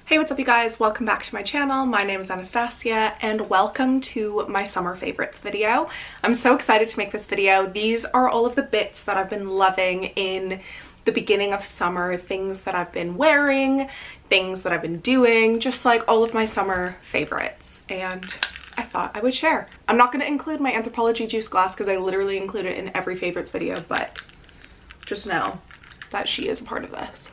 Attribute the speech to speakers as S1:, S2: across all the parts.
S1: Hey, what's up you guys? Welcome back to my channel. My name is Anastasia and welcome to my summer favorites video. I'm so excited to make this video. These are all of the bits that I've been loving in the beginning of summer, things that I've been wearing, things that I've been doing, just like all of my summer favorites. And I thought I would share. I'm not going to include my Anthropologie juice glass because I literally include it in every favorites video, but just know that she is a part of this.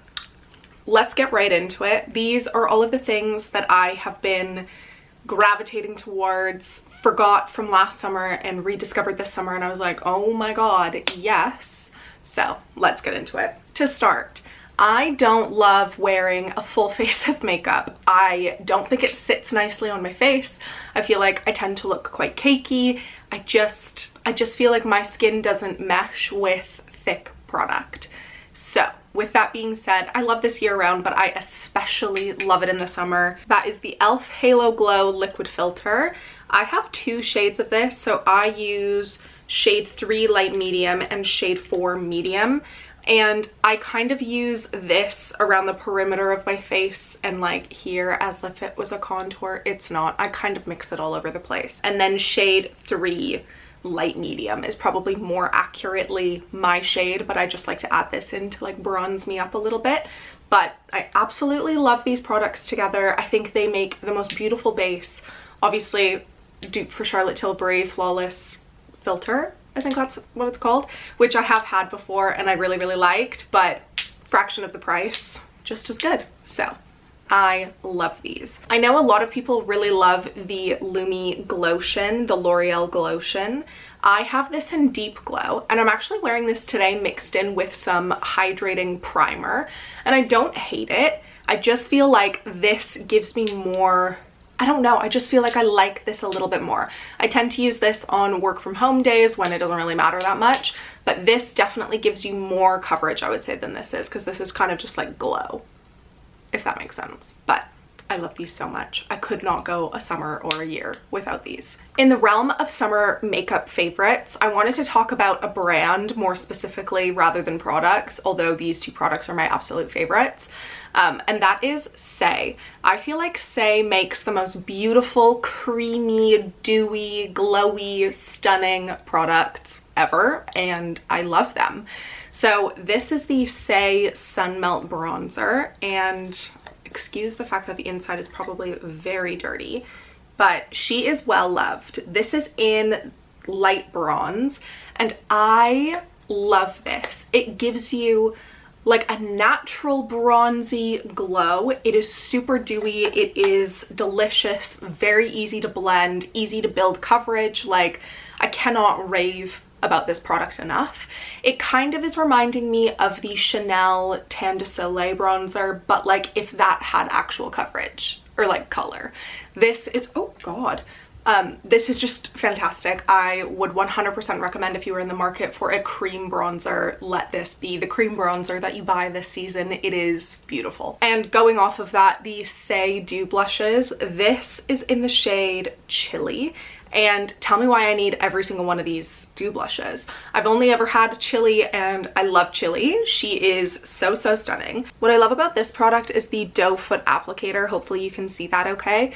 S1: Let's get right into it. These are all of the things that I have been gravitating towards, forgot from last summer and rediscovered this summer, and I was like, oh my god, yes. So let's get into it. To start, I don't love wearing a full face of makeup. I don't think it sits nicely on my face. I feel like I tend to look quite cakey. I just feel like my skin doesn't mesh with thick product. So with that being said, I love this year round, but I especially love it in the summer. That is the e.l.f. Halo Glow Liquid Filter. I have two shades of this, so I use shade 3 light medium and shade 4 medium. And I kind of use this around the perimeter of my face and like here as if it was a contour. It's not. I kind of mix it all over the place. And then shade 3 light medium is probably more accurately my shade, but I just like to add this in to like bronze me up a little bit. But I absolutely love these products together. I think they make the most beautiful base. Obviously dupe for Charlotte Tilbury Flawless Filter, I think that's what it's called, which I have had before and I really liked, but fraction of the price, just as good. So I love these. I know a lot of people really love the Lumi Glotion, the L'Oreal Glotion. I have this in Deep Glow and I'm actually wearing this today mixed in with some hydrating primer, and I don't hate it. I just feel like this gives me more, I don't know, I just feel like I like this a little bit more. I tend to use this on work from home days when it doesn't really matter that much, but this definitely gives you more coverage, I would say, than this is, because this is kind of just like glow, if that makes sense. But I love these so much. I could not go a summer or a year without these. In the realm of summer makeup favorites, I wanted to talk about a brand more specifically rather than products, although these two products are my absolute favorites. And that is Saie. I feel like Saie makes the most beautiful, creamy, dewy, glowy, stunning products ever, and I love them. So this is the Saie Sun Melt Bronzer, and excuse the fact that the inside is probably very dirty, but she is well loved. This is in light bronze, and I love this. It gives you like a natural bronzy glow. It is super dewy, it is delicious, very easy to blend, easy to build coverage. Like, I cannot rave about this product enough. It kind of is reminding me of the Chanel Tan de Soleil bronzer, but like if that had actual coverage or like color. This is, oh god, this is just fantastic. I would 100% recommend, if you were in the market for a cream bronzer, let this be the cream bronzer that you buy this season. It is beautiful. And going off of that, the Saie Dew blushes, this is in the shade Chili. And tell me why I need every single one of these dew blushes. I've only ever had Chili and I love Chili. She is so stunning. What I love about this product is the doe foot applicator. Hopefully you can see that okay.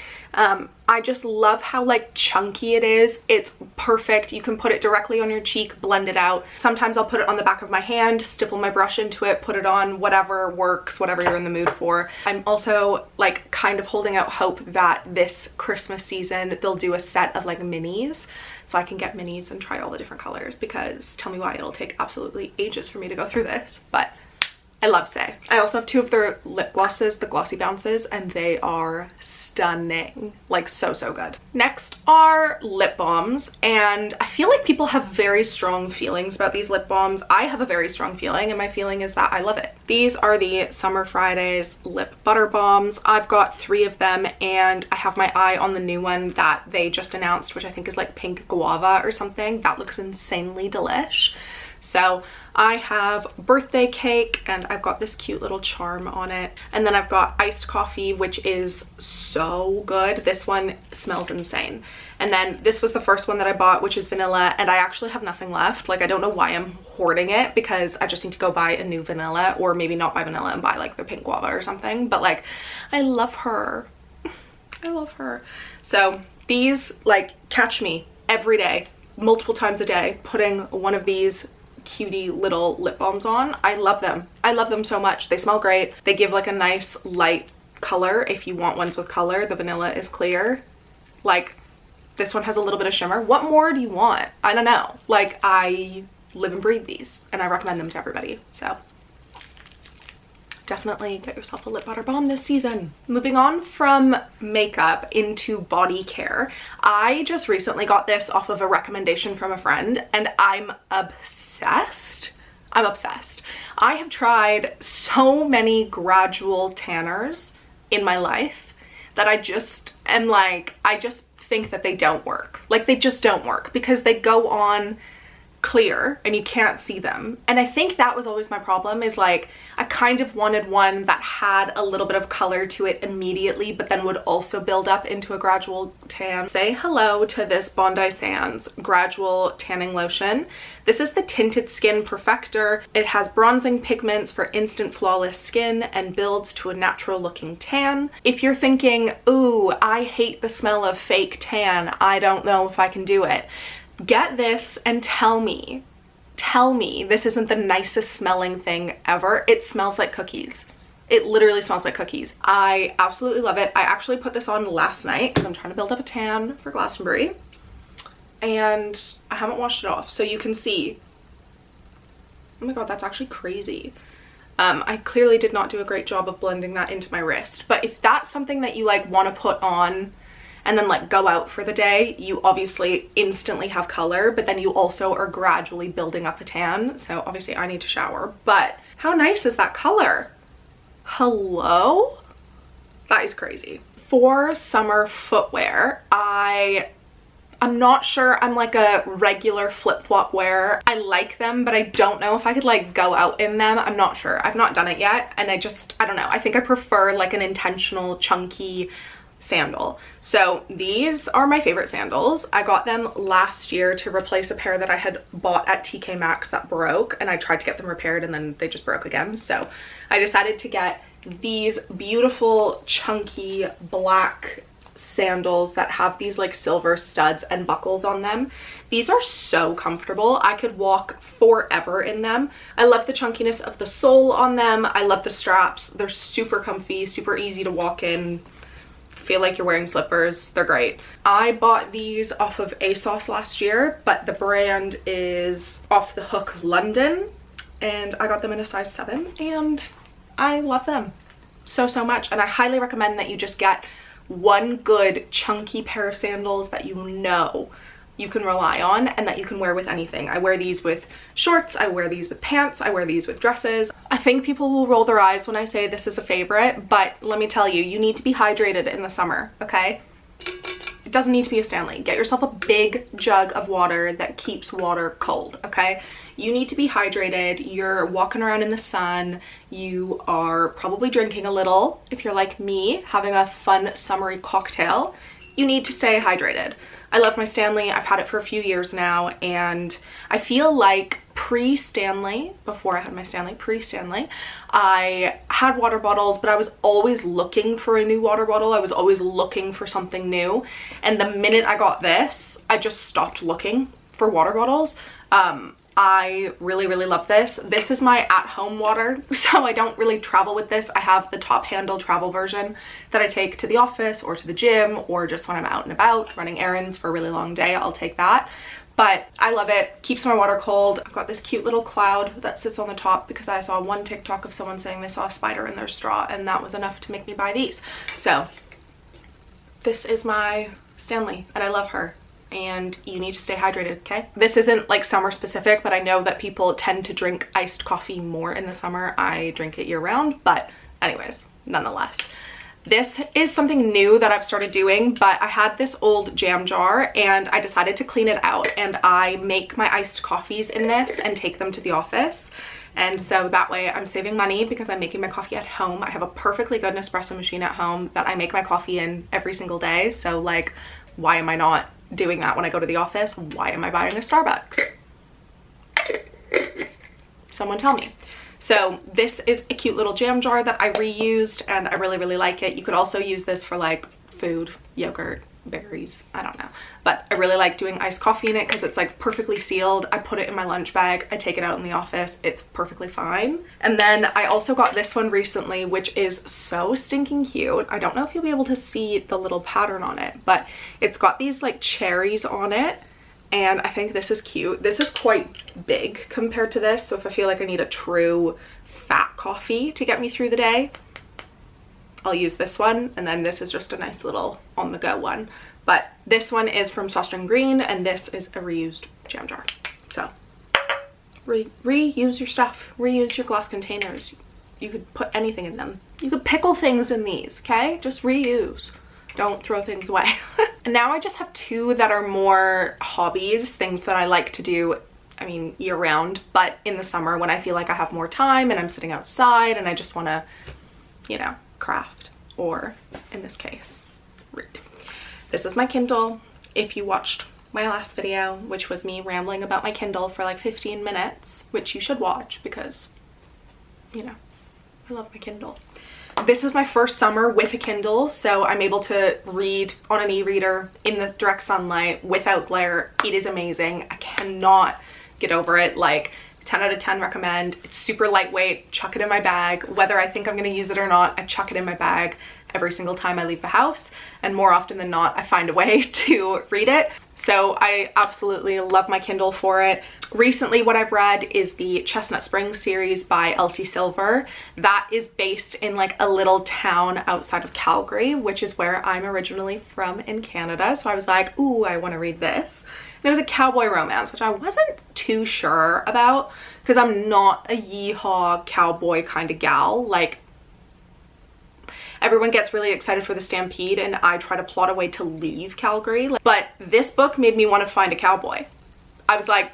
S1: I just love how like chunky it is. It's perfect. You can put it directly on your cheek, blend it out. Sometimes I'll put it on the back of my hand, stipple my brush into it, put it on, whatever works, whatever you're in the mood for. I'm also like kind of holding out hope that this Christmas season they'll do a set of like minis, so I can get minis and try all the different colors, because tell me why it'll take absolutely ages for me to go through this. But I love Saie. I also have two of their lip glosses, the Glossy Bounces, and they are stunning. Like so good. Next are lip balms, and I feel like people have very strong feelings about these lip balms. I have a very strong feeling, and my feeling is that I love it. These are the Summer Fridays Lip Butter Balms. I've got 3 of them, and I have my eye on the new one that they just announced, which I think is like pink guava or something. That looks insanely delish. So I have birthday cake, and I've got this cute little charm on it. And then I've got iced coffee, which is so good. This one smells insane. And then this was the first one that I bought, which is vanilla, and I actually have nothing left. Like, I don't know why I'm hoarding it, because I just need to go buy a new vanilla, or maybe not buy vanilla and buy like the pink guava or something. But like, I love her. I love her. So these, like, catch me every day, multiple times a day, putting one of these cutie little lip balms on. I love them. I love them so much. They smell great. They give like a nice light color if you want ones with color. The vanilla is clear. Like, this one has a little bit of shimmer. What more do you want? I don't know. Like, I live and breathe these, and I recommend them to everybody. So definitely get yourself a lip butter balm this season. Moving on from makeup into body care. I just recently got this off of a recommendation from a friend, and I'm obsessed. I'm obsessed. I have tried so many gradual tanners in my life that I just am like, I just think that they don't work. Like, they just don't work, because they go on clear and you can't see them. And I think that was always my problem, is like, I kind of wanted one that had a little bit of color to it immediately, but then would also build up into a gradual tan. Say hello to this Bondi Sands gradual tanning lotion. This is the Tinted Skin Perfector. It has bronzing pigments for instant flawless skin and builds to a natural looking tan. If you're thinking, ooh, I hate the smell of fake tan, I don't know if I can do it, get this and tell me this isn't the nicest smelling thing ever. It smells like cookies. It literally smells like cookies. I absolutely love it. I actually put this on last night because I'm trying to build up a tan for Glastonbury, and I haven't washed it off, so you can see. Oh my god, that's actually crazy. I clearly did not do a great job of blending that into my wrist, but if that's something that you like want to put on and then like go out for the day, you obviously instantly have color, but then you also are gradually building up a tan. So obviously I need to shower, but how nice is that color? Hello? That is crazy. For summer footwear, I'm not sure I'm like a regular flip-flop wearer. I like them, but I don't know if I could like go out in them. I'm not sure. I've not done it yet, and I don't know. I think I prefer like an intentional chunky sandal. So these are my favorite sandals. I got them last year to replace a pair that I had bought at TK Maxx that broke, and I tried to get them repaired and then they just broke again. So I decided to get these beautiful chunky black sandals that have these like silver studs and buckles on them. These are so comfortable. I could walk forever in them. I love the chunkiness of the sole on them. I love the straps. They're super comfy, super easy to walk in. Feel like you're wearing slippers. They're great. I bought these off of ASOS last year, but the brand is Off the Hook London, and I got them in a size 7, and I love them so much. And I highly recommend that you just get one good chunky pair of sandals that you know you can rely on and that you can wear with anything. I wear these with shorts, I wear these with pants, I wear these with dresses. I think people will roll their eyes when I say this is a favorite, but let me tell you, you need to be hydrated in the summer, okay? It doesn't need to be a Stanley. Get yourself a big jug of water that keeps water cold, okay? You need to be hydrated. You're walking around in the sun. You are probably drinking a little. If you're like me, having a fun summery cocktail, you need to stay hydrated. I love my Stanley. I've had it for a few years now, and I feel like pre-Stanley, before I had my Stanley, pre-Stanley, I had water bottles, but I was always looking for a new water bottle. I was always looking for something new, and the minute I got this, I just stopped looking for water bottles. I really love this. This is my at-home water, so I don't really travel with this. I have the top handle travel version that I take to the office or to the gym, or just when I'm out and about running errands for a really long day, I'll take that. But I love it. Keeps my water cold. I've got this cute little cloud that sits on the top because I saw one TikTok of someone saying they saw a spider in their straw, and that was enough to make me buy these. So this is my Stanley, and I love her. And you need to stay hydrated, okay? This isn't like summer specific, but I know that people tend to drink iced coffee more in the summer. I drink it year round, but anyways, nonetheless. This is something new that I've started doing, but I had this old jam jar and I decided to clean it out, and I make my iced coffees in this and take them to the office. And so that way I'm saving money because I'm making my coffee at home. I have a perfectly good Nespresso machine at home that I make my coffee in every single day. So like, why am I not doing that when I go to the office? Why am I buying a Starbucks? Someone tell me. So this is a cute little jam jar that I reused and I really, really like it. You could also use this for like food, yogurt, berries, I don't know. But I really like doing iced coffee in it because it's like perfectly sealed. I put it in my lunch bag, I take it out in the office, it's perfectly fine. And then I also got this one recently, which is so stinking cute. I don't know if you'll be able to see the little pattern on it, but it's got these like cherries on it. And I think this is cute. This is quite big compared to this. So if I feel like I need a true fat coffee to get me through the day, I'll use this one. And then this is just a nice little on the go one. But this one is from Sauce Green and this is a reused jam jar. So reuse your stuff, reuse your glass containers. You could put anything in them. You could pickle things in these, okay? Just reuse. Don't throw things away. And now I just have two that are more hobbies, things that I like to do, I mean, year round, but in the summer when I feel like I have more time and I'm sitting outside and I just want to, you know, craft, or in this case, read. This is my Kindle. If you watched my last video, which was me rambling about my Kindle for like 15 minutes, which you should watch because, you know, I love my Kindle. This is my first summer with a Kindle, so I'm able to read on an e-reader in the direct sunlight without glare. It is amazing. I cannot get over it. Like 10 out of 10 recommend. It's super lightweight. Chuck it in my bag. Whether I think I'm going to use it or not, I chuck it in my bag every single time I leave the house, and more often than not I find a way to read it. So I absolutely love my Kindle for it. Recently what I've read is the Chestnut Springs series by Elsie Silver. That is based in like a little town outside of Calgary, which is where I'm originally from in Canada. So I was like, ooh, I want to read this. And it was a cowboy romance, which I wasn't too sure about because I'm not a yeehaw cowboy kind of gal. Like, everyone gets really excited for the stampede and I try to plot a way to leave Calgary. But this book made me want to find a cowboy. I was like,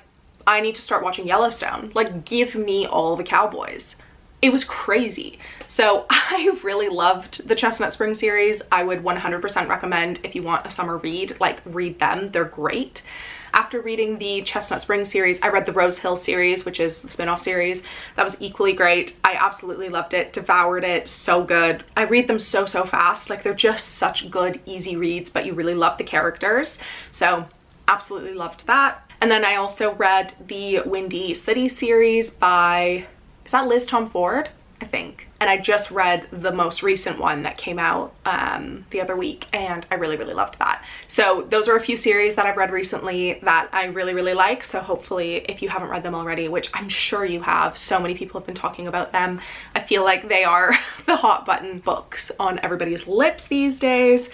S1: I need to start watching Yellowstone. Like, give me all the cowboys. It was crazy. So I really loved the Chestnut Springs series. I would 100% recommend if you want a summer read, like read them. They're great. After reading the Chestnut Springs series, I read the Rose Hill series, which is the spin-off series. That was equally great. I absolutely loved it, devoured it, so good. I read them so fast. Like, they're just such good, easy reads, but you really love the characters. So absolutely loved that. And then I also read the Windy City series by, is that Liz Tom Ford? I think. And I just read the most recent one that came out the other week, and I really loved that. So those are a few series that I've read recently that I really like. So hopefully if you haven't read them already, which I'm sure you have, so many people have been talking about them. I feel like they are the hot button books on everybody's lips these days.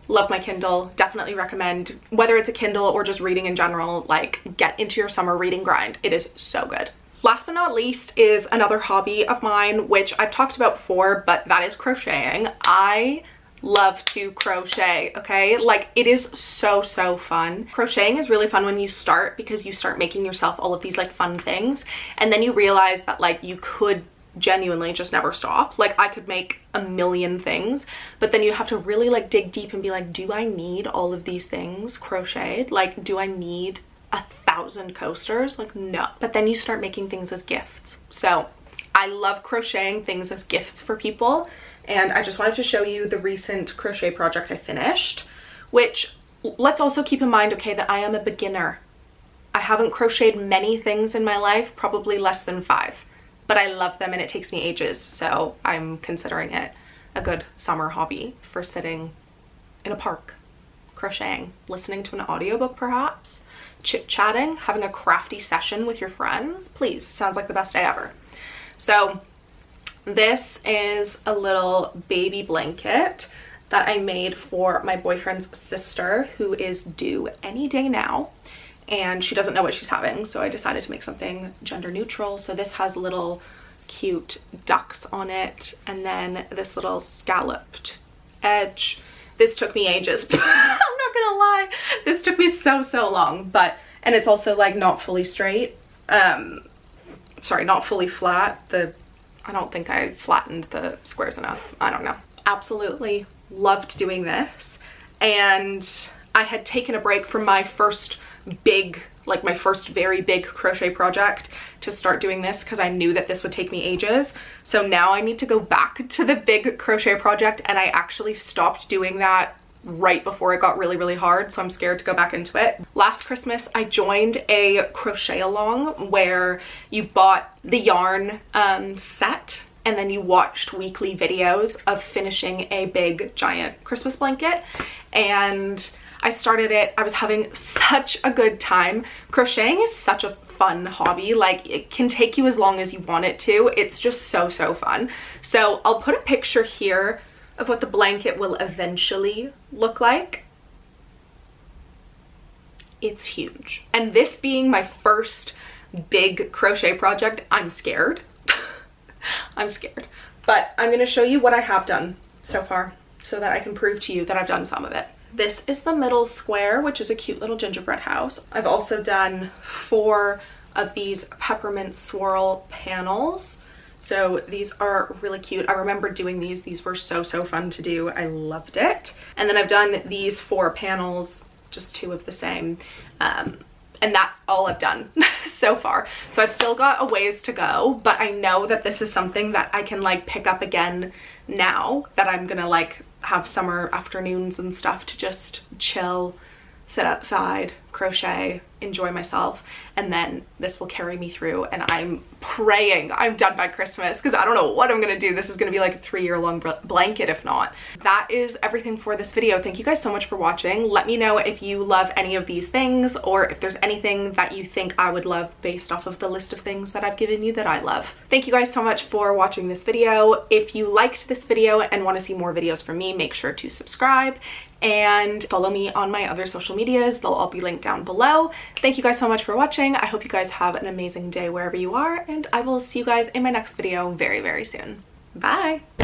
S1: Love my Kindle. Definitely recommend, whether it's a Kindle or just reading in general, like get into your summer reading grind. It is so good. Last but not least is another hobby of mine, which I've talked about before, but that is crocheting. I love to crochet, okay? Like, it is so fun. Crocheting is really fun when you start because you start making yourself all of these like fun things, and then you realize that like you could genuinely just never stop. Like, I could make a million things, but then you have to really like dig deep and be like, do I need all of these things crocheted? Like, do I need 1,000 coasters? Like, no. But then you start making things as gifts. So I love crocheting things as gifts for people, and I just wanted to show you the recent crochet project I finished, which, let's also keep in mind, okay, that I am a beginner. I haven't crocheted many things in my life, probably less than 5, but I love them and it takes me ages, so I'm considering it a good summer hobby for sitting in a park crocheting, listening to an audiobook perhaps, chit-chatting, having a crafty session with your friends. Please, sounds like the best day ever. So this is a little baby blanket that I made for my boyfriend's sister, who is due any day now, and she doesn't know what she's having, so I decided to make something gender neutral. So this has little cute ducks on it, and then this little scalloped edge. This took me ages. I'm not gonna lie, this took me so long, but, and it's also like not fully straight, sorry, not fully flat. I don't think I flattened the squares enough. I don't know. Absolutely loved doing this. And I had taken a break from my first big, like my first very big crochet project to start doing this because I knew that this would take me ages. So now I need to go back to the big crochet project, and I actually stopped doing that right before it got really hard, so I'm scared to go back into it. Last Christmas I joined a crochet along where you bought the yarn set and then you watched weekly videos of finishing a big giant Christmas blanket, and I started it. I was having such a good time. Crocheting is such a fun hobby. Like, it can take you as long as you want it to. It's just so fun. So I'll put a picture here of what the blanket will eventually look like. It's huge. And this being my first big crochet project, I'm scared. I'm scared. But I'm gonna show you what I have done so far so that I can prove to you that I've done some of it. This is the middle square, which is a cute little gingerbread house. I've also done 4 of these peppermint swirl panels. So these are really cute. I remember doing these. These were so fun to do. I loved it. And then I've done these 4 panels, just 2 of the same. And that's all I've done so far. So I've still got a ways to go, but I know that this is something that I can like pick up again now that I'm gonna like have summer afternoons and stuff to just chill, sit outside, crochet, enjoy myself, and then this will carry me through, and I'm praying I'm done by Christmas because I don't know what I'm gonna do. This is gonna be like a 3-year-long blanket if not. That is everything for this video. Thank you guys so much for watching. Let me know if you love any of these things or if there's anything that you think I would love based off of the list of things that I've given you that I love. Thank you guys so much for watching this video. If you liked this video and want to see more videos from me, make sure to subscribe and follow me on my other social medias. They'll all be linked down below. Thank you guys so much for watching. I hope you guys have an amazing day wherever you are, and I will see you guys in my next video very soon. Bye!